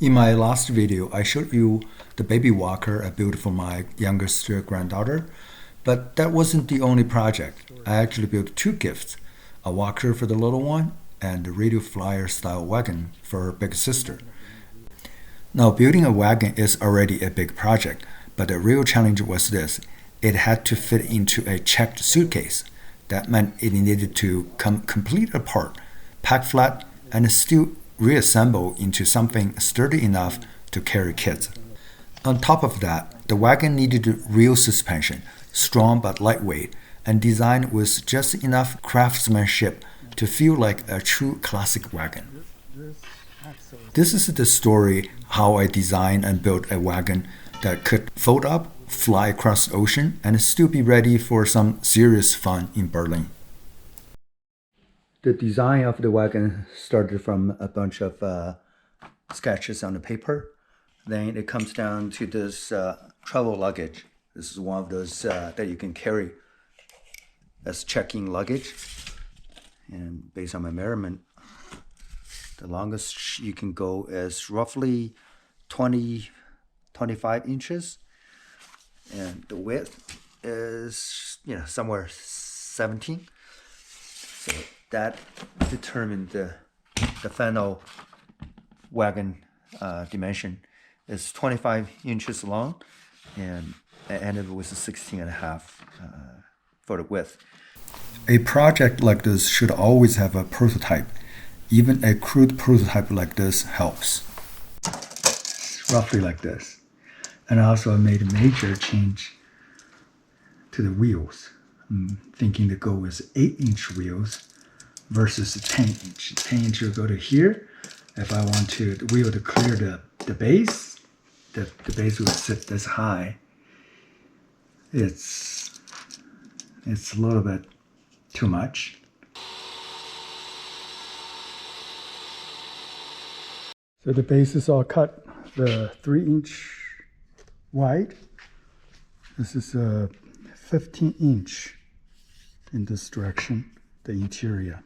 In my last video, I showed you the baby walker I built for my youngest granddaughter, but that wasn't the only project. I actually built two gifts, a walker for the little one and a radio flyer style wagon for her big sister. Now, building a wagon is already a big project, but the real challenge was this. It had to fit into a checked suitcase. That meant it needed to come complete apart, pack flat, and still reassemble into something sturdy enough to carry kids. On top of that, the wagon needed real suspension, strong but lightweight, and designed with just enough craftsmanship to feel like a true classic wagon. This is the story how I designed and built a wagon that could fold up, fly across the ocean, and still be ready for some serious fun in Berlin. The design of the wagon started from a bunch of sketches on the paper. Then it comes down to this travel luggage. This is one of those that you can carry as check-in luggage. And based on my measurement, the longest you can go is roughly 25 inches. And the width is, somewhere 17. So that determined the final wagon dimension is 25 inches long, and I ended with 16 and a half for the width. A project like this should always have a prototype. Even a crude prototype like this helps. It's roughly like this. And also I made a major change to the wheels. I'm thinking to go with 8-inch wheels versus 10-inch. 10-inch will go to here. If I want the wheel to clear the base, the base will sit this high. It's a little bit too much. So the base is all cut, the 3-inch wide. This is a 15-inch in this direction, the interior.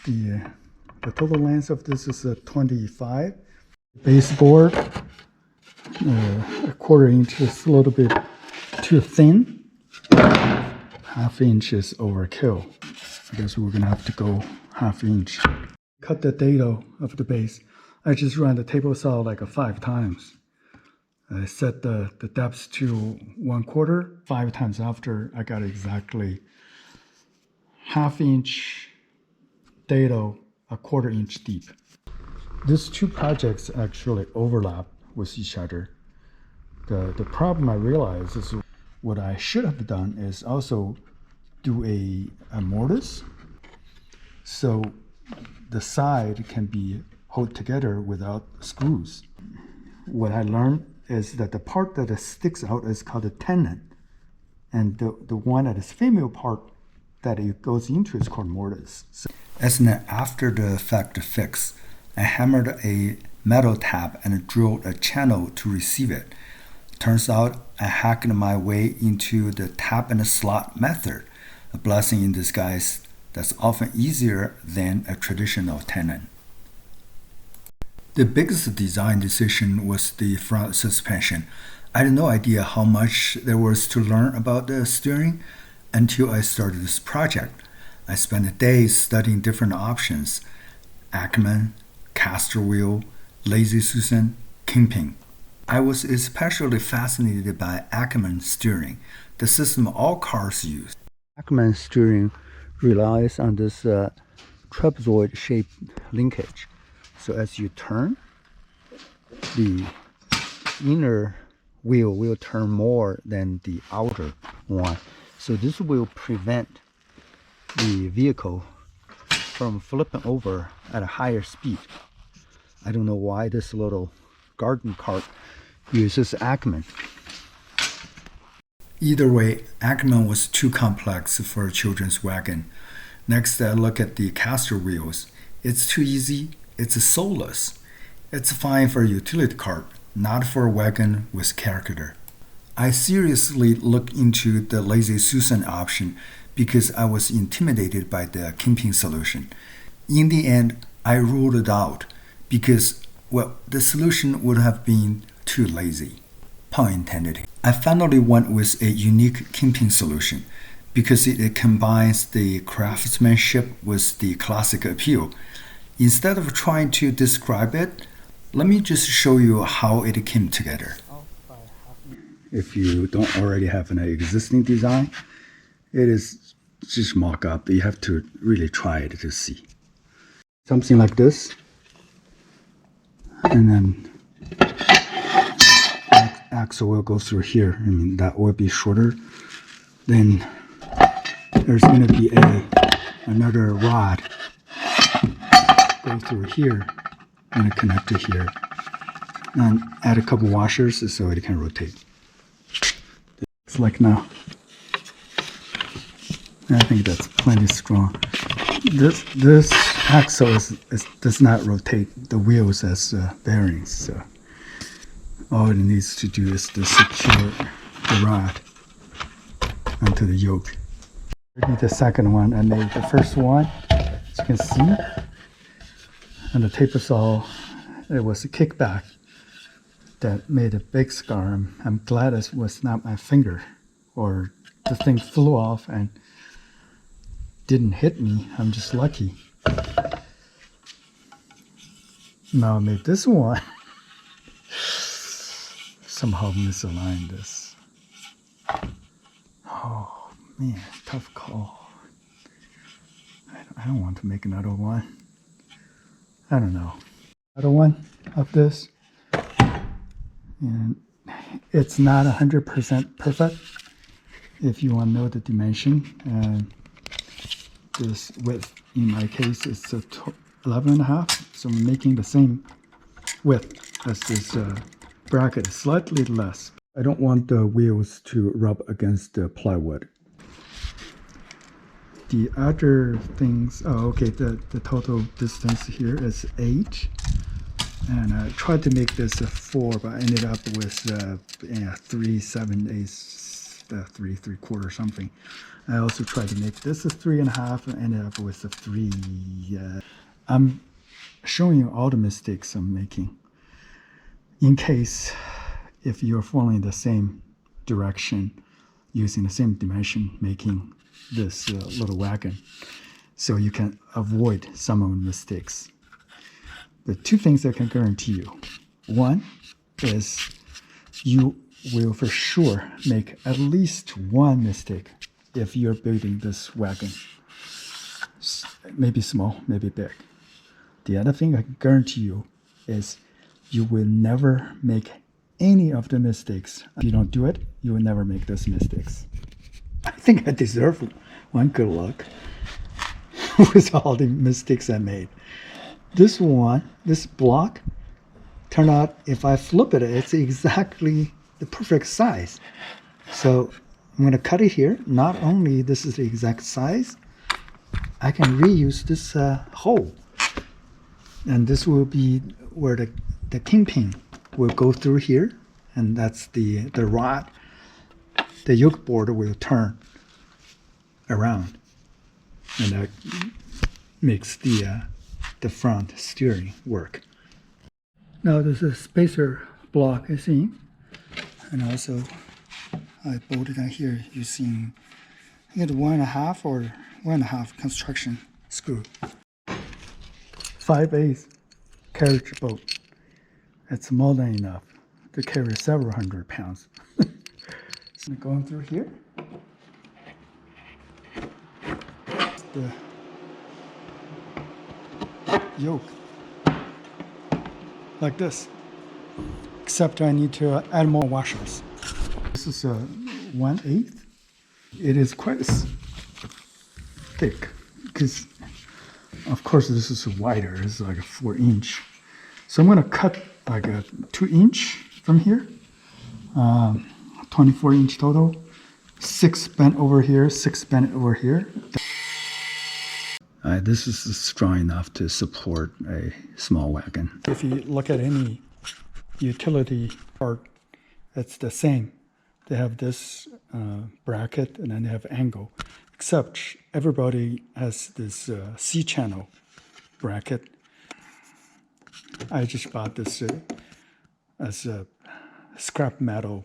The total length of this is a 25. Baseboard, a quarter-inch is a little bit too thin. Half-inch is overkill. I guess we're gonna have to go half-inch. Cut the dado of the base. I just ran the table saw like 5 times. I set the depth to 1/4. 5 times after, I got exactly half-inch dado, a quarter-inch deep. These two projects actually overlap with each other. The problem I realized is what I should have done is also do a mortise, so the side can be held together without screws. What I learned is that the part that sticks out is called a tenon, and the one that is female part that it goes into is called mortise. So, as an after-the-fact fix, I hammered a metal tab and drilled a channel to receive it. Turns out I hacked my way into the tab and slot method, a blessing in disguise that's often easier than a traditional tenon. The biggest design decision was the front suspension. I had no idea how much there was to learn about the steering until I started this project. I spent days studying different options: Ackerman, caster wheel, Lazy Susan, Kingpin. I was especially fascinated by Ackerman steering, the system all cars use. Ackerman steering relies on this trapezoid-shaped linkage. So as you turn, the inner wheel will turn more than the outer one. So this will prevent the vehicle from flipping over at a higher speed. I don't know why this little garden cart uses Ackerman. Either way, Ackerman was too complex for a children's wagon. Next, I look at the caster wheels. It's too easy. It's soulless. It's fine for a utility cart, not for a wagon with character. I seriously looked into the Lazy Susan option because I was intimidated by the Kingpin solution. In the end, I ruled it out because Well, the solution would have been too lazy. Pun intended. I finally went with a unique Kingpin solution because it combines the craftsmanship with the classic appeal. Instead of trying to describe it, let me just show you how it came together. If you don't already have an existing design, it is just mock-up. You have to really try it to see. Something like this. And then axle will go through here. I mean, that will be shorter. Then there's going to be another rod go through here and connect to here. And add a couple washers so it can rotate. It's like now. I think that's plenty strong. This axle does not rotate the wheels as bearings, so all it needs to do is to secure the rod onto the yoke. The second one I made. The first one, as you can see, on the taper saw, it was a kickback that made a big scar. I'm glad it was not my finger, or the thing flew off and didn't hit me. I'm just lucky. Now I made this one. Somehow misaligned this. Oh man, tough call. I don't want to make another one. I don't know. Another one of this. And it's not 100% perfect. If you want to know the dimension, this width in my case is 11.5, so I'm making the same width as this bracket, slightly less. I don't want the wheels to rub against the plywood. The other things, the total distance here is 8. And I tried to make this a 4, but I ended up with 3 7/8, 3 3/4 something. I also tried to make this a 3.5 and ended up with a 3. I'm showing you all the mistakes I'm making. In case if you're following the same direction, using the same dimension, making this little wagon, so you can avoid some of the mistakes. The two things I can guarantee you. One is you will for sure make at least one mistake if you're building this wagon. Maybe small, maybe big. The other thing I can guarantee you is you will never make any of the mistakes. If you don't do it, you will never make those mistakes. I think I deserve one good luck with all the mistakes I made. This one, this block, turned out if I flip it, it's exactly the perfect size. So I'm going to cut it here. Not only this is the exact size, I can reuse this hole. And this will be where the kingpin will go through here. And that's the rod. The yoke board will turn around. And that makes the front steering work. Now there's a spacer block I see, and also I bolted on here using I think 1.5 or 1.5 construction screw. 5/8 carriage boat. It's more than enough to carry several hundred pounds. So going through here. The yoke like this, except I need to add more washers. This is a 1/8. It is quite thick because of course this is wider. It's like a 4-inch, so I'm going to cut like a 2-inch from here, 24-inch total, 6 bent over here, 6 bent over here. This is strong enough to support a small wagon. If you look at any utility part, it's the same. They have this bracket and then they have angle, except everybody has this C-channel bracket. I just bought this as a scrap metal.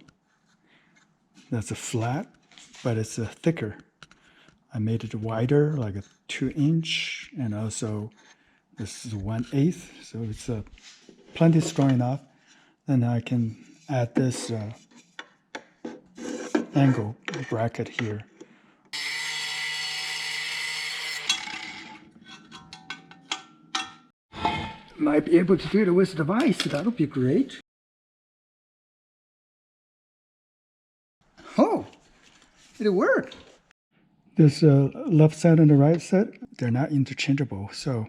That's a flat, but it's a thicker. I made it wider, like a 2-inch, and also this is 1/8, so it's plenty strong enough. Then I can add this angle bracket here. Might be able to do it with the device. That'll be great. Oh, it worked. This left side and the right side, they're not interchangeable, so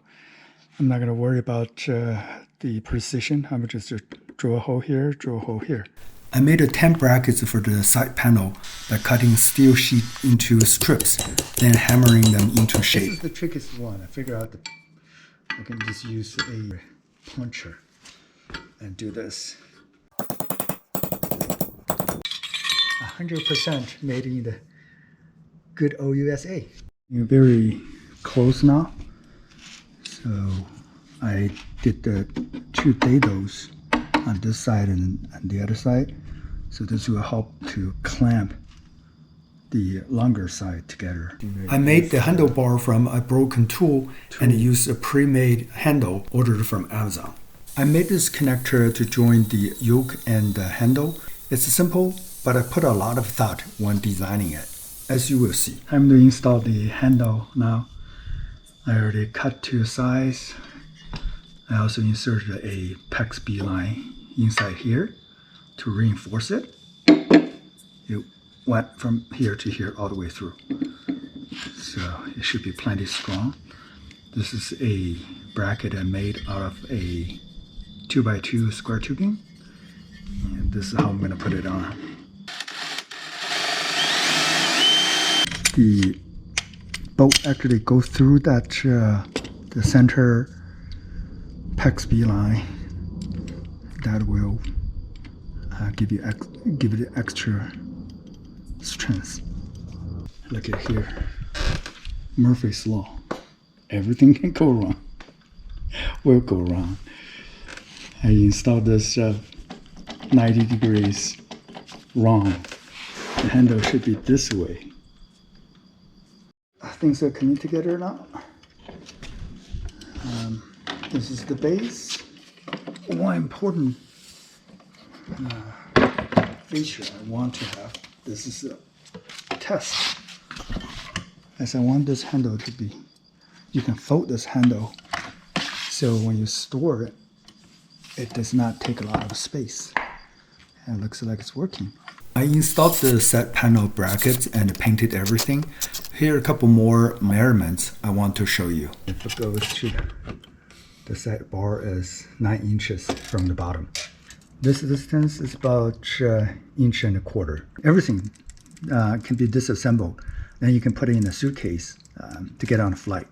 I'm not going to worry about the precision. I'm just drill a hole here, drill a hole here. I made 10 brackets for the side panel by cutting steel sheet into strips, then hammering them into shape. This is the trickiest one. I figured out I can just use a puncher and do this. 100% made in the good old USA. You're very close now. So I did the 2 dados on this side and on the other side. So this will help to clamp the longer side together. I made the handlebar from a broken tool and used a pre-made handle ordered from Amazon. I made this connector to join the yoke and the handle. It's simple, but I put a lot of thought when designing it, as you will see. Time to install the handle now. I already cut to size. I also inserted a PEX B line inside here to reinforce it. It went from here to here all the way through. So it should be plenty strong. This is a bracket I made out of a 2x2 square tubing. And this is how I'm going to put it on. The bolt actually goes through that the center PEX B line. That will give it extra strength. Look at here, Murphy's Law. Everything can go wrong. Will go wrong. I installed this 90 degrees wrong. The handle should be this way. Things are coming together now. This is the base. One important feature I want to have. This is a test. As I want this handle to be, you can fold this handle so when you store it, it does not take a lot of space. And it looks like it's working. I installed the set panel brackets and painted everything. Here are a couple more measurements I want to show you. If it goes to the side bar is 9 inches from the bottom. This distance is about 1.25 inches. Everything can be disassembled. Then you can put it in a suitcase to get on a flight.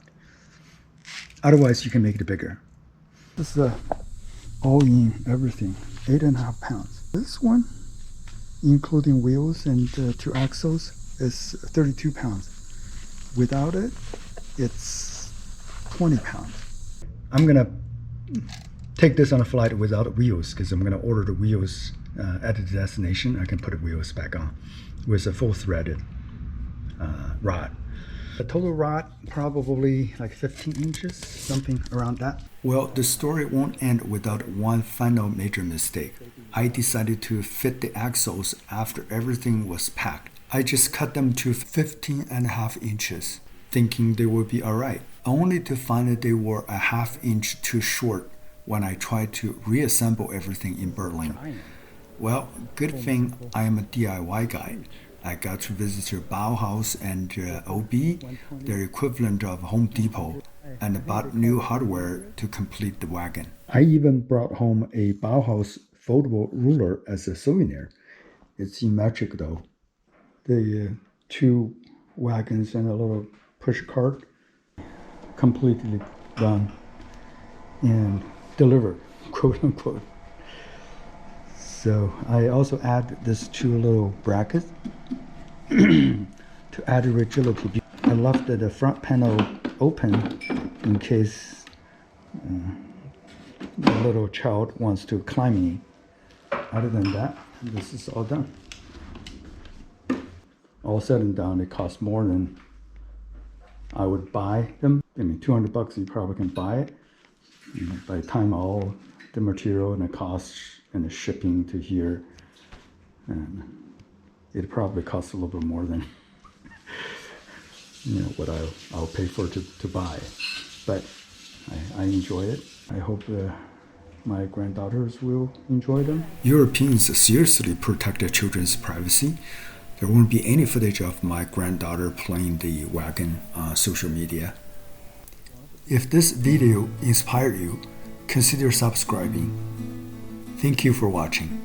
Otherwise, you can make it bigger. This is all in everything, 8.5 pounds. This one, including wheels and 2 axles, is 32 pounds. Without it, it's 20 pounds. I'm gonna take this on a flight without wheels because I'm gonna order the wheels at the destination. I can put the wheels back on with a full threaded rod. The total rod probably like 15 inches, something around that. Well, the story won't end without one final major mistake. I decided to fit the axles after everything was packed. I just cut them to 15.5 inches, thinking they would be alright, only to find that they were a 1/2 inch too short when I tried to reassemble everything in Berlin. Well, good thing I am a DIY guy. I got to visit Bauhaus and OB, their equivalent of Home Depot, and bought new hardware to complete the wagon. I even brought home a Bauhaus foldable ruler as a souvenir. It's in metric though. The 2 wagons and a little push cart, completely done and delivered, quote unquote. So I also add this 2 little brackets to add rigidity. I left the front panel open in case the little child wants to climb in. Other than that, this is all done. All said and done, it costs more than I would buy them. I mean, $200 you probably can buy it. By the time all the material and the costs and the shipping to here, and it probably costs a little bit more than what I'll pay for to buy. But I enjoy it. I hope my granddaughters will enjoy them. Europeans seriously protect their children's privacy. There won't be any footage of my granddaughter playing the wagon on social media. If this video inspired you, consider subscribing. Thank you for watching.